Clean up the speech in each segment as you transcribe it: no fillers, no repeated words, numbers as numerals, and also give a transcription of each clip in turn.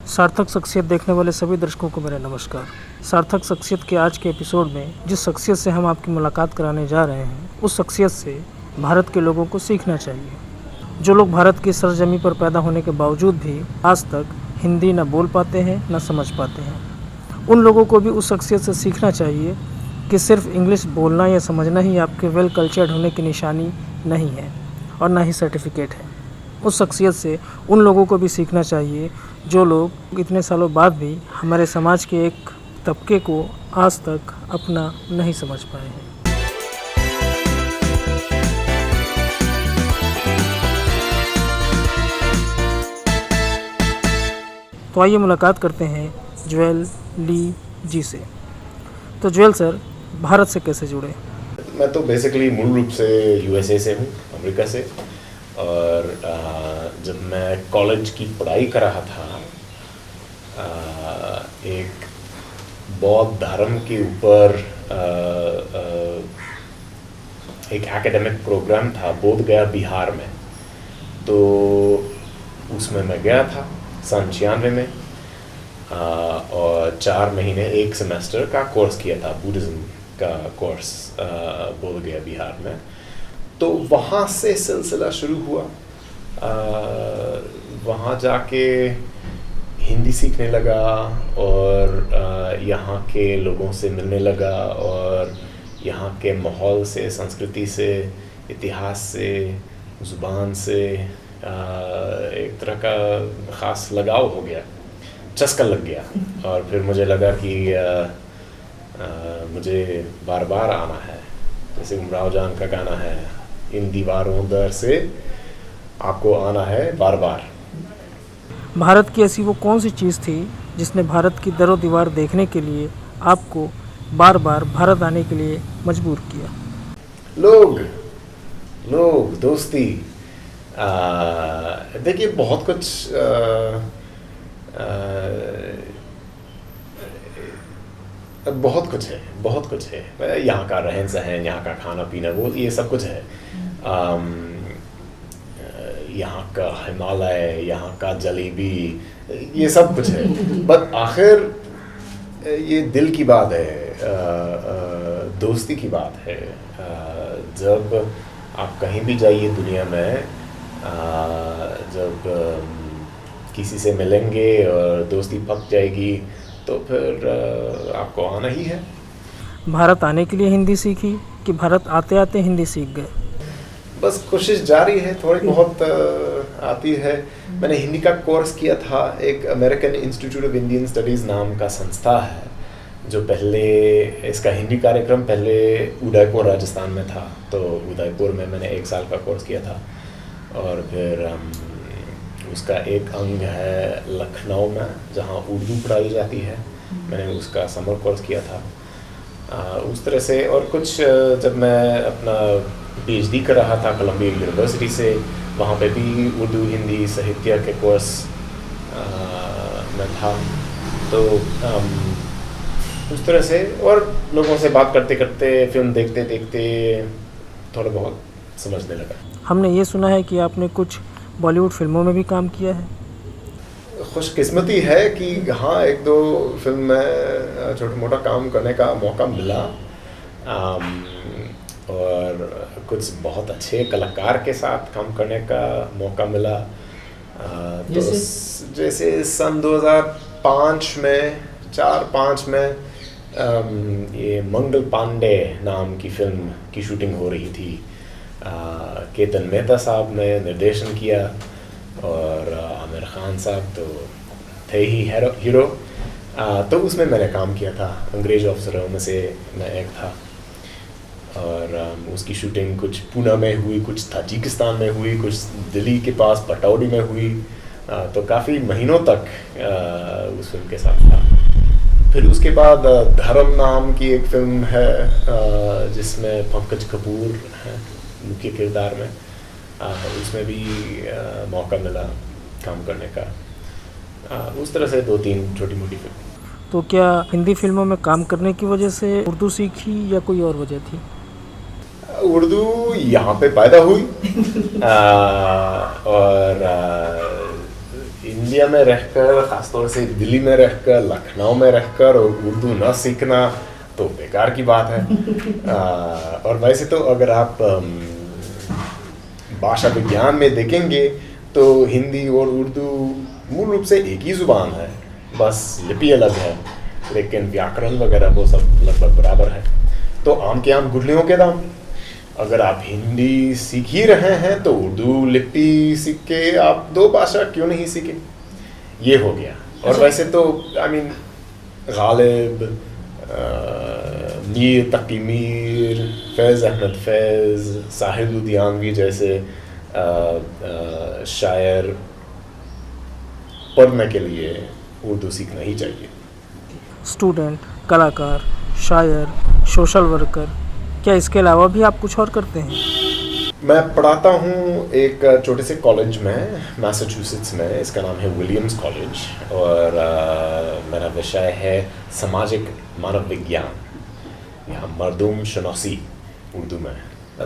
सार्थक शख्सियत देखने वाले सभी दर्शकों को मेरा नमस्कार। सार्थक शख्सियत के आज के एपिसोड में जिस शख्सियत से हम आपकी मुलाकात कराने जा रहे हैं, उस शख्सियत से भारत के लोगों को सीखना चाहिए। जो लोग भारत की सरजमी पर पैदा होने के बावजूद भी आज तक हिंदी न बोल पाते हैं न समझ पाते हैं, उन लोगों को भी उस शख्सियत से सीखना चाहिए कि सिर्फ इंग्लिश बोलना या समझना ही आपके वेल कल्चर्ड होने की निशानी नहीं है और ना ही सर्टिफिकेट है। उस शख्सियत से उन लोगों को भी सीखना चाहिए जो लोग इतने सालों बाद भी हमारे समाज के एक तबके को आज तक अपना नहीं समझ पाए हैं। तो आइए मुलाकात करते हैं ज्वेल ली जी से। तो ज्वेल सर, भारत से कैसे जुड़े? मैं तो बेसिकली मूल रूप से यूएसए से हूँ, अमेरिका से। और जब मैं कॉलेज की पढ़ाई कर रहा था, एक बौद्ध धर्म के ऊपर एक एकेडमिक प्रोग्राम था बोध गया बिहार में। तो उसमें मैं गया था सन 96 में और 4 महीने एक सेमेस्टर का कोर्स किया था, बुद्धिज़्म का कोर्स बोध गया बिहार में। तो वहाँ से सिलसिला शुरू हुआ। वहाँ जाके हिंदी सीखने लगा और यहाँ के लोगों से मिलने लगा और यहाँ के माहौल से, संस्कृति से, इतिहास से, ज़ुबान से एक तरह का ख़ास लगाव हो गया, चस्का लग गया। और फिर मुझे लगा कि मुझे बार बार आना है। जैसे उमराव जान का गाना है, इन दीवारों दर से आपको आना है बार बार। भारत की ऐसी वो कौन सी चीज़ थी जिसने भारत की दरों दीवार देखने के लिए आपको बार बार भारत आने के लिए मजबूर किया? लोग दोस्ती। देखिए, बहुत कुछ है। यहाँ का रहन सहन, यहाँ का खाना पीना, वो ये सब कुछ है। यहाँ का हिमालय, यहाँ का जलेबी, ये सब कुछ है। बट आखिर ये दिल की बात है, दोस्ती की बात है। जब आप कहीं भी जाइए दुनिया में, जब किसी से मिलेंगे और दोस्ती पक जाएगी तो फिर आपको आना ही है। भारत आने के लिए हिंदी सीखी कि भारत आते आते हिंदी सीख गए? बस कोशिश जारी है, थोड़ी बहुत आती है। मैंने हिंदी का कोर्स किया था, एक American institute of Indian studies नाम का संस्था है, जो पहले इसका हिंदी कार्यक्रम पहले उदयपुर राजस्थान में था। तो उदयपुर में मैंने 1 साल का कोर्स किया था। और फिर उसका एक अंग है लखनऊ में, जहाँ उर्दू पढ़ाई जाती है। मैंने उसका समर कोर्स किया था उस तरह से। और कुछ जब मैं अपना पीएचडी कर रहा था कोलंबिया यूनिवर्सिटी से, वहाँ पे भी उर्दू हिंदी साहित्य के कोर्स में था। तो उस तरह से, और लोगों से बात करते करते, फिल्म देखते देखते थोड़ा बहुत समझने लगा। हमने ये सुना है कि आपने कुछ बॉलीवुड फिल्मों में भी काम किया है। खुशकिस्मती है कि हाँ, 1-2 फिल्म में छोटा मोटा काम करने का मौका मिला। और कुछ बहुत अच्छे कलाकार के साथ काम करने का मौका मिला। तो जैसे सन 2005 में, 4-5 में ये मंगल पांडे नाम की फिल्म की शूटिंग हो रही थी। केतन मेहता साहब ने निर्देशन किया और आमिर खान साहब तो थे ही हीरो। तो उसमें मैंने काम किया था, अंग्रेज ऑफिसरों में से मैं एक था। और उसकी शूटिंग कुछ पूना में हुई, कुछ ताजिकिस्तान में हुई, कुछ दिल्ली के पास पटौदी में हुई। तो काफ़ी महीनों तक उस फिल्म के साथ था। फिर उसके बाद धर्म नाम की एक फिल्म है जिसमें पंकज कपूर है मुख्य किरदार में। उसमें भी मौका मिला काम करने का। उस तरह से 2-3 छोटी मोटी फिल्म। तो क्या हिंदी फिल्मों में काम करने की वजह से उर्दू सीखी या कोई और वजह थी? उर्दू यहाँ पे पैदा हुई और इन इंडिया में रहकर, ख़ासतौर से दिल्ली में रहकर, लखनऊ में रहकर और उर्दू न सीखना तो बेकार की बात है। और वैसे तो अगर आप भाषा विज्ञान में देखेंगे तो हिंदी और उर्दू मूल रूप से एक ही ज़ुबान है, बस लिपि अलग है, लेकिन व्याकरण वगैरह वो सब लगभग बराबर है। तो आम के आम गुठलियों के दाम। अगर आप हिंदी सीख ही रहे हैं तो उर्दू लिपि सीख के आप 2 भाषा क्यों नहीं सीखें, ये हो गया। और वैसे तो गालिब, मीर तकी मीर, फैज़ अहमद फैज़, साहिल लुधियानवी जैसे शायर पढ़ने के लिए उर्दू सीखना ही चाहिए। स्टूडेंट, कलाकार, शायर, सोशल वर्कर, क्या इसके अलावा भी आप कुछ और करते हैं? मैं पढ़ाता हूँ एक छोटे से कॉलेज में मैसाचुसेट्स में, इसका नाम है विलियम्स कॉलेज, और मेरा विषय है सामाजिक मानव विज्ञान या मरदूम शनासी उर्दू में,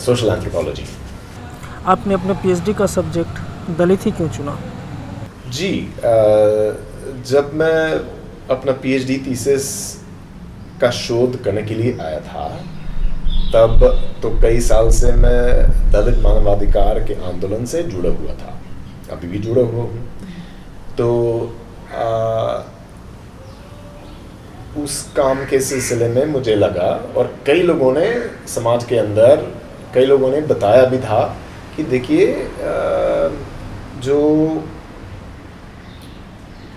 सोशल एंथ्रोपोलॉजी। आपने अपने पीएचडी का सब्जेक्ट दलित ही क्यों चुना? जी, जब मैं अपना पीएचडी थीसिस का शोध करने के लिए आया था तब तो कई साल से मैं दलित मानवाधिकार के आंदोलन से जुड़ा हुआ था, अभी भी जुड़ा हुआ हूँ। तो उस काम के सिलसिले में मुझे लगा, और कई लोगों ने समाज के अंदर, कई लोगों ने बताया भी था कि देखिए जो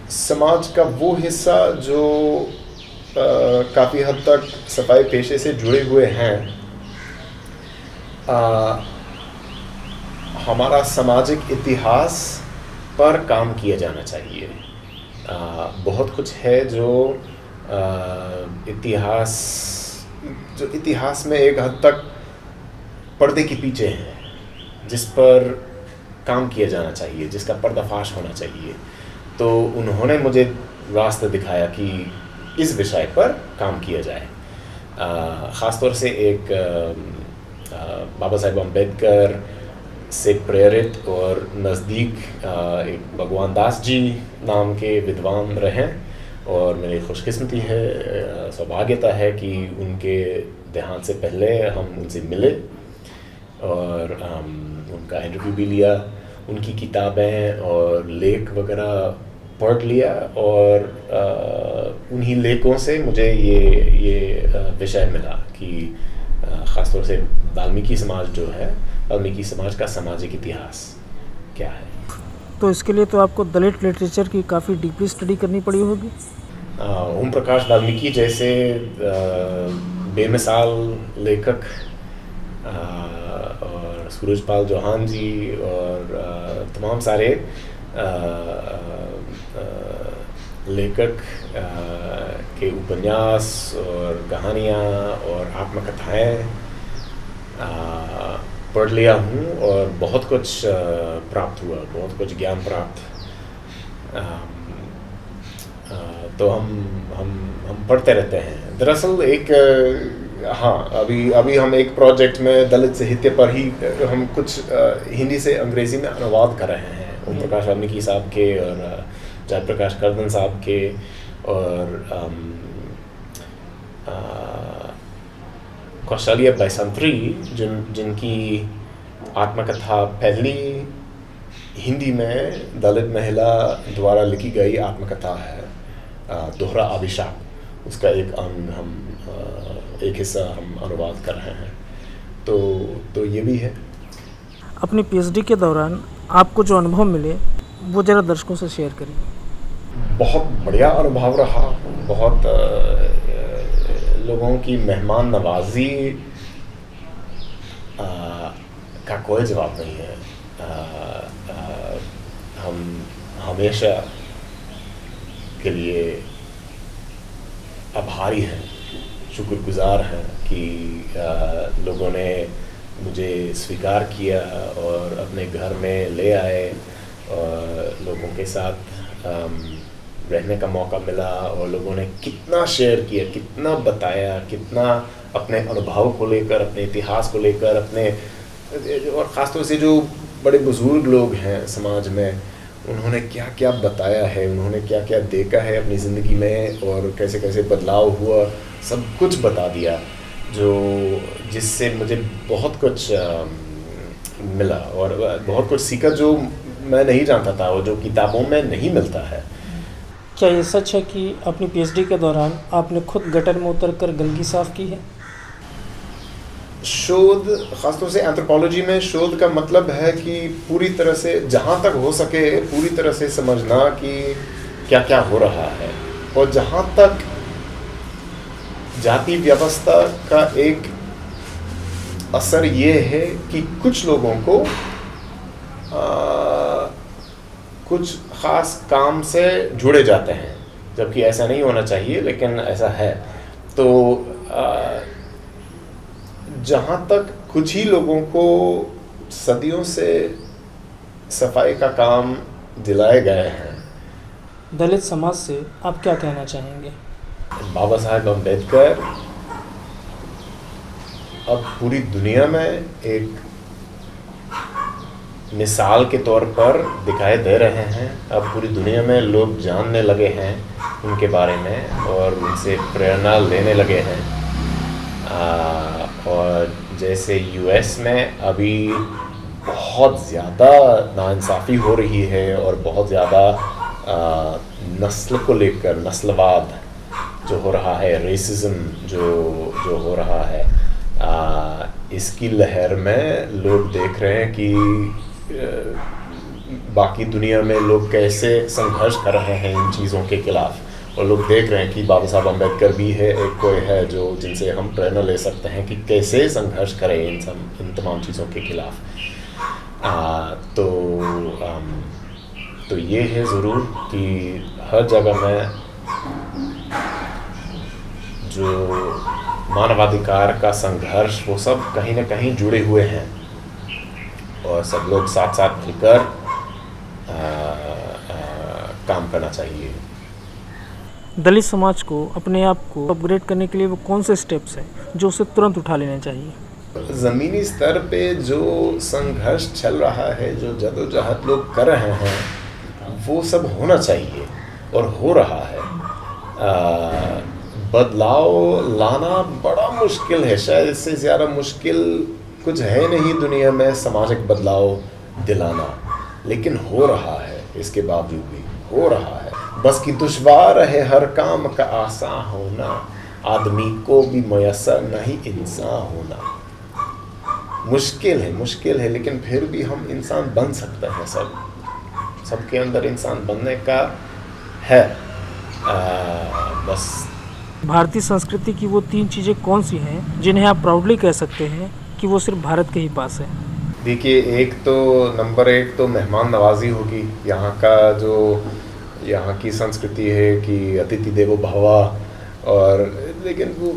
समाज का वो हिस्सा जो काफ़ी हद तक सफाई पेशे से जुड़े हुए हैं, हमारा सामाजिक इतिहास पर काम किया जाना चाहिए। बहुत कुछ है जो इतिहास में एक हद तक पर्दे के पीछे है, जिस पर काम किया जाना चाहिए, जिसका पर्दाफाश होना चाहिए। तो उन्होंने मुझे रास्ता दिखाया कि इस विषय पर काम किया जाए। ख़ास तौर से एक बाबा साहेब अम्बेडकर से प्रेरित और नज़दीक एक भगवान दास जी नाम के विद्वान रहे, और मेरी खुशकिस्मती है, सौभाग्यता है कि उनके देहांत से पहले हम उनसे मिले और उनका इंटरव्यू भी लिया, उनकी किताबें और लेख वगैरह पढ़ लिया, और उन्हीं लेखों से मुझे ये विषय मिला कि ख़ासतौर से वाल्मीकि समाज जो है, वाल्मीकि समाज का सामाजिक इतिहास क्या है। तो इसके लिए तो आपको दलित लिटरेचर की काफ़ी डीपली स्टडी करनी पड़ी होगी। ओम प्रकाश वाल्मीकि जैसे बेमिसाल लेखक और सूरजपाल चौहान जी और तमाम सारे लेखक के उपन्यास और कहानियाँ और आत्मकथाएँ पढ़ लिया हूँ, और बहुत कुछ प्राप्त हुआ, बहुत कुछ ज्ञान प्राप्त। तो हम पढ़ते रहते हैं। दरअसल एक अभी हम एक प्रोजेक्ट में दलित साहित्य पर ही हम कुछ हिंदी से अंग्रेज़ी में अनुवाद कर रहे हैं, ओम प्रकाश वाल्मीकि साहब के और जयप्रकाश कर्दन साहब के, और कौशल्या बैसंत्री जिनकी आत्मकथा पहली हिंदी में दलित महिला द्वारा लिखी गई आत्मकथा है, दोहरा अभिशाप, उसका एक हिस्सा हम अनुवाद कर रहे हैं। तो ये भी है। अपनी पीएचडी के दौरान आपको जो अनुभव मिले वो ज़रा दर्शकों से शेयर करिए। बहुत बढ़िया अनुभव रहा, बहुत लोगों की मेहमान नवाजी का कोई जवाब नहीं है। हम हमेशा के लिए आभारी हैं, शुक्रगुजार हैं कि लोगों ने मुझे स्वीकार किया और अपने घर में ले आए, और लोगों के साथ रहने का मौका मिला, और लोगों ने कितना शेयर किया, कितना बताया, कितना अपने अनुभव को लेकर, अपने इतिहास को लेकर, अपने, और ख़ासतौर से जो बड़े बुज़ुर्ग लोग हैं समाज में, उन्होंने क्या क्या बताया है, उन्होंने क्या क्या देखा है अपनी ज़िंदगी में और कैसे कैसे बदलाव हुआ, सब कुछ बता दिया, जो जिससे मुझे बहुत कुछ मिला और बहुत कुछ सीखा जो मैं नहीं जानता था और जो किताबों में नहीं मिलता है। क्या ये सच है कि अपनी पीएचडी के दौरान आपने खुद गटर में उतरकर गंदगी साफ की है? शोध, ख़ासतौर से एंथ्रोपोलॉजी में शोध का मतलब है कि पूरी तरह से, जहाँ तक हो सके पूरी तरह से समझना कि क्या क्या हो रहा है। और जहाँ तक जाति व्यवस्था का एक असर ये है कि कुछ लोगों को कुछ ख़ास काम से जुड़े जाते हैं, जबकि ऐसा नहीं होना चाहिए, लेकिन ऐसा है। तो जहाँ तक कुछ ही लोगों को सदियों से सफाई का काम दिलाए गए हैं। दलित समाज से आप क्या कहना चाहेंगे? बाबा साहेब अम्बेडकर अब पूरी दुनिया में एक मिसाल के तौर पर दिखाई दे रहे हैं। अब पूरी दुनिया में लोग जानने लगे हैं उनके बारे में और उनसे प्रेरणा लेने लगे हैं। और जैसे यूएस में अभी बहुत ज़्यादा नाइंसाफ़ी हो रही है और बहुत ज़्यादा नस्ल को लेकर नस्लवाद जो हो रहा है, रेसिज्म जो हो रहा है, इसकी लहर में लोग देख रहे हैं कि बाकी दुनिया में लोग कैसे संघर्ष कर रहे हैं इन चीज़ों के खिलाफ। और लोग देख रहे हैं कि बाबा साहब अम्बेडकर भी है, एक कोई है जो जिनसे हम प्रेरणा ले सकते हैं कि कैसे संघर्ष करें इन तमाम चीज़ों के खिलाफ। तो ये है ज़रूर कि हर जगह में जो मानवाधिकार का संघर्ष, वो सब कहीं ना कहीं जुड़े हुए हैं और सब लोग साथ साथ मिलकर काम करना चाहिए। दलित समाज को अपने आप को अपग्रेड करने के लिए वो कौन से स्टेप्स हैं जो उसे तुरंत उठा लेने चाहिए? ज़मीनी स्तर पे जो संघर्ष चल रहा है, जो जदोजहद लोग कर रहे हैं, वो सब होना चाहिए और हो रहा है। बदलाव लाना बड़ा मुश्किल है, शायद इससे ज़्यादा मुश्किल कुछ है नहीं दुनिया में सामाजिक बदलाव दिलाना, लेकिन हो रहा है। इसके बावजूद भी हो रहा है। बस कि दुश्वार है हर काम का आसान होना, आदमी को भी मयसर नहीं इंसान होना। मुश्किल है, लेकिन फिर भी हम इंसान बन सकते हैं। सबके अंदर इंसान बनने का है। बस भारतीय संस्कृति की वो 3 चीज़ें कौन सी हैं जिन्हें आप प्राउडली कह सकते हैं कि वो सिर्फ भारत के ही पास है? देखिए, नंबर 1 तो मेहमान नवाजी होगी। यहाँ की संस्कृति है कि अतिथि देवो भव। और लेकिन वो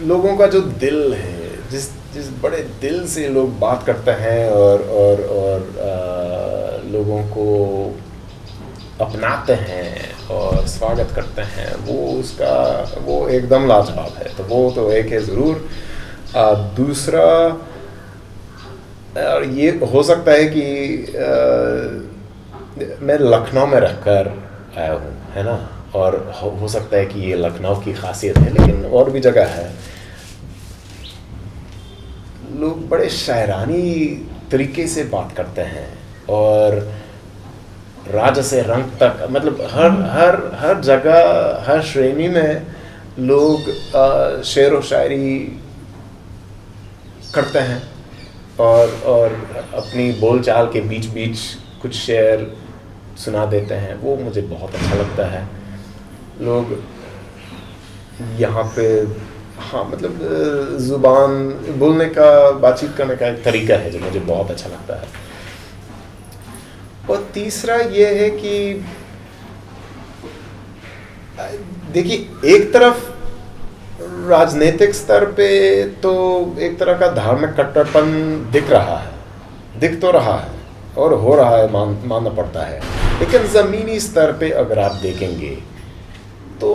लोगों का जो दिल है, जिस बड़े दिल से लोग बात करते हैं और लोगों को अपनाते हैं और स्वागत करते हैं, वो एकदम लाजवाब है। तो वो तो एक है ज़रूर। दूसरा, और ये हो सकता है कि मैं लखनऊ में रहकर आया हूँ, है ना, और हो सकता है कि ये लखनऊ की खासियत है, लेकिन और भी जगह है। लोग बड़े शायरानी तरीके से बात करते हैं और राज से रंग तक, मतलब हर जगह, हर श्रेणी में लोग शेर व शायरी करते हैं और अपनी बोलचाल के बीच बीच कुछ शेर सुना देते हैं। वो मुझे बहुत अच्छा लगता है। लोग यहाँ पे, हाँ, मतलब ज़ुबान बोलने का, बातचीत करने का एक तरीका है जो मुझे बहुत अच्छा लगता है। और तीसरा ये है कि देखिए, एक तरफ राजनीतिक स्तर पे तो एक तरह का धार्मिक कट्टरपन दिख तो रहा है और हो रहा है, मानना पड़ता है। लेकिन ज़मीनी स्तर पे अगर आप देखेंगे तो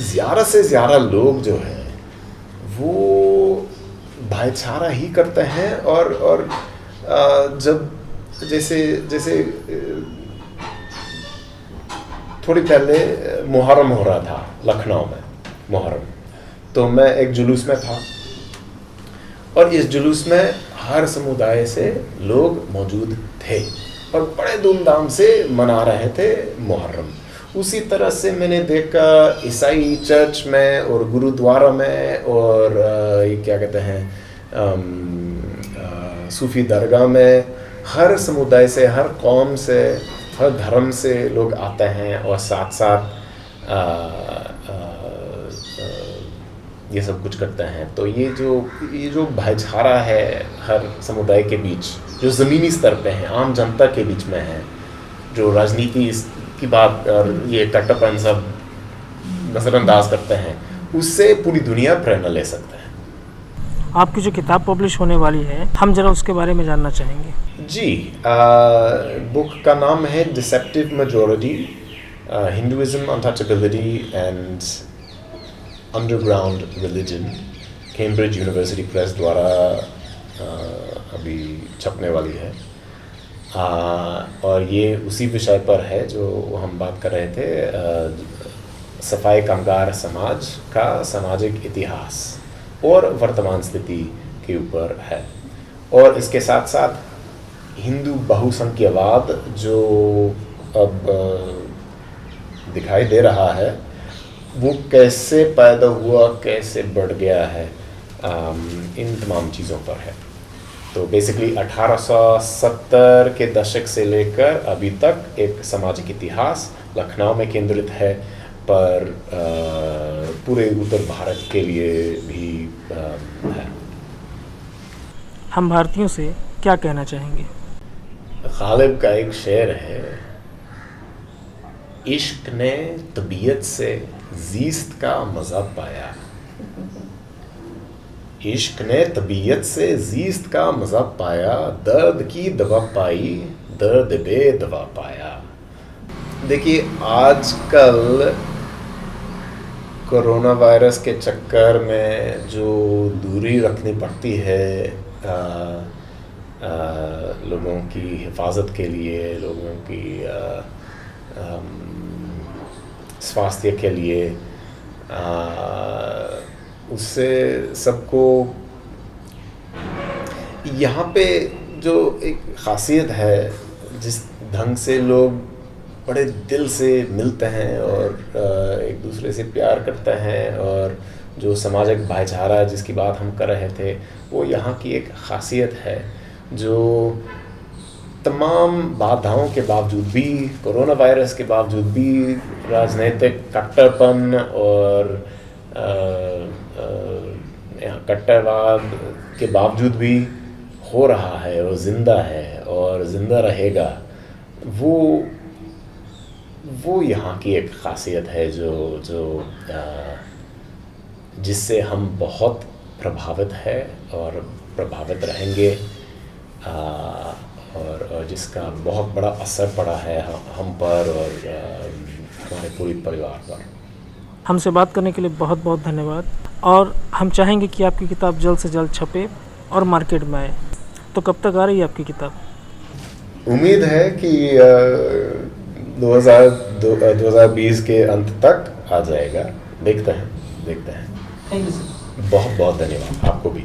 ज़्यादा से ज़्यादा लोग जो हैं वो भाईचारा ही करते हैं। और जब जैसे जैसे थोड़ी पहले मुहर्रम हो रहा था लखनऊ में, मुहर्रम, तो मैं एक जुलूस में था और इस जुलूस में हर समुदाय से लोग मौजूद थे और बड़े धूमधाम से मना रहे थे मुहर्रम। उसी तरह से मैंने देखा ईसाई चर्च में और गुरुद्वारा में और ये क्या कहते हैं सूफी दरगाह में, हर समुदाय से, हर कौम से, हर धर्म से लोग आते हैं और साथ साथ ये सब कुछ करते हैं। तो ये जो भाईचारा है हर समुदाय के बीच, जो ज़मीनी स्तर पे है, आम जनता के बीच में है, जो राजनीति की बात और ये कट्टरपन सब नज़रअंदाज करते हैं, उससे पूरी दुनिया प्रेरणा ले सकता है। आपकी जो किताब पब्लिश होने वाली है, हम जरा उसके बारे में जानना चाहेंगे। जी, बुक का नाम है deceptive majority, Hinduism, untouchability and underground religion, Cambridge university press द्वारा अभी छपने वाली है। और ये उसी विषय पर है जो हम बात कर रहे थे, सफाई कामगार समाज का सामाजिक इतिहास और वर्तमान स्थिति के ऊपर है। और इसके साथ साथ हिंदू बहुसंख्यवाद जो अब दिखाई दे रहा है, वो कैसे पैदा हुआ, कैसे बढ़ गया है, इन तमाम चीज़ों पर है। तो बेसिकली 1870 के दशक से लेकर अभी तक एक सामाजिक इतिहास लखनऊ में केंद्रित है, पर पूरे उत्तर भारत के लिए भी है। हम भारतीयों से क्या कहना चाहेंगे? गालिब का एक शेर है, इश्क ने तबीयत से ज़ीस्त का मज़ा पाया, इश्क ने तबीयत से ज़ीस्त का मज़ा पाया, दर्द की दवा पाई, दर्द बेदवा पाया। देखिए, आजकल कोरोना वायरस के चक्कर में जो दूरी रखनी पड़ती है लोगों की हिफाजत के लिए, लोगों की स्वास्थ्य के लिए, उससे सबको यहाँ पे जो एक ख़ासियत है, जिस ढंग से लोग बड़े दिल से मिलते हैं और एक दूसरे से प्यार करते हैं, और जो सामाजिक भाईचारा जिसकी बात हम कर रहे थे, वो यहाँ की एक ख़ासियत है, जो तमाम बाधाओं के बावजूद भी, कोरोना वायरस के बावजूद भी, राजनीतिक कट्टरपन और कट्टरवाद के बावजूद भी हो रहा है और ज़िंदा है और ज़िंदा रहेगा। वो यहाँ की एक ख़ासियत है जो जिससे हम बहुत प्रभावित है और प्रभावित रहेंगे, और जिसका बहुत बड़ा असर पड़ा है हम पर और हमारे पूरे परिवार पर। हमसे बात करने के लिए बहुत बहुत धन्यवाद, और हम चाहेंगे कि आपकी किताब जल्द से जल्द छपे और मार्केट में आए। तो कब तक आ रही है आपकी किताब? उम्मीद है कि 2020 के अंत तक आ जाएगा। देखते हैं। Thank you sir. बहुत बहुत धन्यवाद आपको भी।